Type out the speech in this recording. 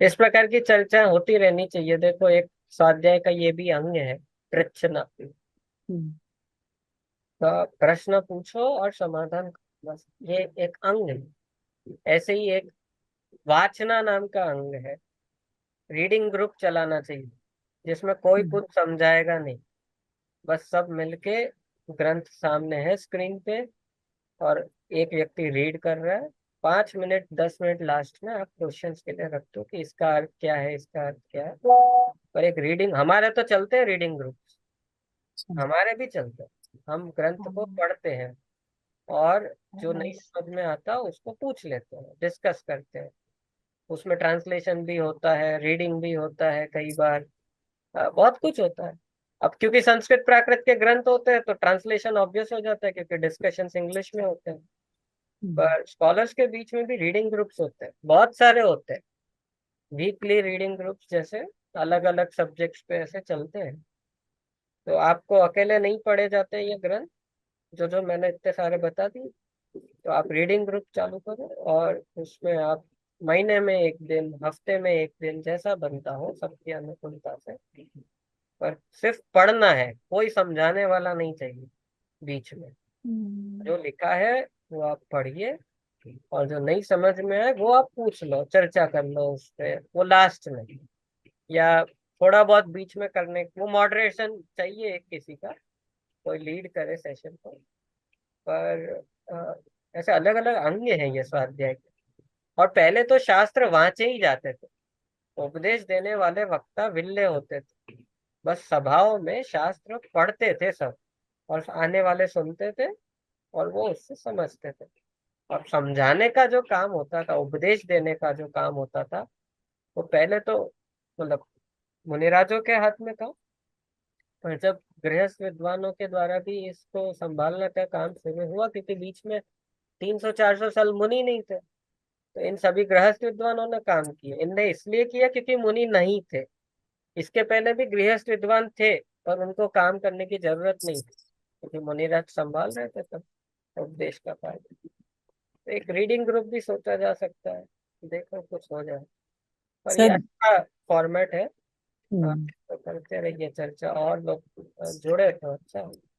इस प्रकार की चर्चा होती रहनी चाहिए। देखो, एक स्वाध्याय का ये भी अंग है, प्रश्न। हम्म। तो प्रश्न पूछो और समाधान करो, बस ये एक अंग है। ऐसे ही एक वाचना नाम का अंग है। रीडिंग ग्रुप चलाना चाहिए, जिसमें कोई हम्म। कुछ समझाएगा नहीं, बस सब मिलके ग्रंथ सामने है स्क्रीन पे, और एक व्यक्ति रीड कर रहा है। 5 मिनट 10 मिनट लास्ट में आप क्वेश्चंस के लिए रख दो कि इसका अर्थ क्या है, इसका अर्थ क्या है। और एक रीडिंग, हमारे तो चलते हैं रीडिंग ग्रुप, अच्छा। हमारे भी चलते हैं। हम ग्रंथ को हाँ। पढ़ते हैं, और जो नहीं हाँ। समझ में आता उसको पूछ लेते हैं, डिस्कस करते हैं। उसमें ट्रांसलेशन भी होता है, रीडिंग भी होता है कई बार। बहुत कुछ होता है। अब क्योंकि संस्कृत प्राकृत के ग्रंथ होते हैं तो ट्रांसलेशन ऑब्वियस हो जाता है, क्योंकि डिस्कशंस इंग्लिश में होते हैं। हम्म। पर स्कॉलर्स के बीच में भी रीडिंग ग्रुप्स होते हैं, बहुत सारे होते हैं। वीकली रीडिंग ग्रुप्स जैसे अलग अलग सब्जेक्ट्स पे ऐसे चलते हैं। तो आपको अकेले नहीं पढ़े जाते ये ग्रंथ, जो जो मैंने इतने सारे बता दिए। तो आप रीडिंग ग्रुप चालू करो, और उसमें आप महीने में एक दिन, हफ्ते में एक दिन, जैसा बनता हो सबकी अनुकूलता से। पर सिर्फ पढ़ना है, कोई समझाने वाला नहीं चाहिए बीच में। हम्म। जो लिखा है वो आप पढ़िए, और जो नहीं समझ में आए वो आप पूछ लो, चर्चा कर लो उस पे, वो लास्ट में। या थोड़ा बहुत बीच में करने, वो मॉडरेशन चाहिए एक किसी का, कोई लीड करे सेशन को। पर अ, ऐसे अलग अलग अंग हैं ये स्वाध्याय के। और पहले तो शास्त्र वांचे ही जाते थे, उपदेश देने वाले वक्ता विरले होते थे। बस सभाओं में शास्त्र पढ़ते थे सब, और आने वाले सुनते थे, और वो उससे समझते थे। और समझाने का जो काम होता था, उपदेश देने का जो काम होता था, वो पहले तो मतलब मुनिराजों के हाथ में था। पर जब गृहस्थ विद्वानों के द्वारा भी इसको संभालने का काम शुरू हुआ, क्योंकि बीच में 300 400 साल मुनि नहीं थे, तो इन सभी गृहस्थ विद्वानों ने काम किया। इनने इसलिए किया क्योंकि मुनि नहीं थे। इसके पहले भी गृहस्थ विद्वान थे, पर उनको काम करने की जरूरत नहीं थी, क्योंकि मुनिराज संभाल रहे थे तब उपदेश का कार्य। तो एक रीडिंग ग्रुप भी सोचा जा सकता है, देखो कुछ हो जाए। पर ये सर। अच्छा फॉर्मेट है। आप हम्म। तो करते रहिए चर्चा, और लोग जुड़े तो अच्छा है।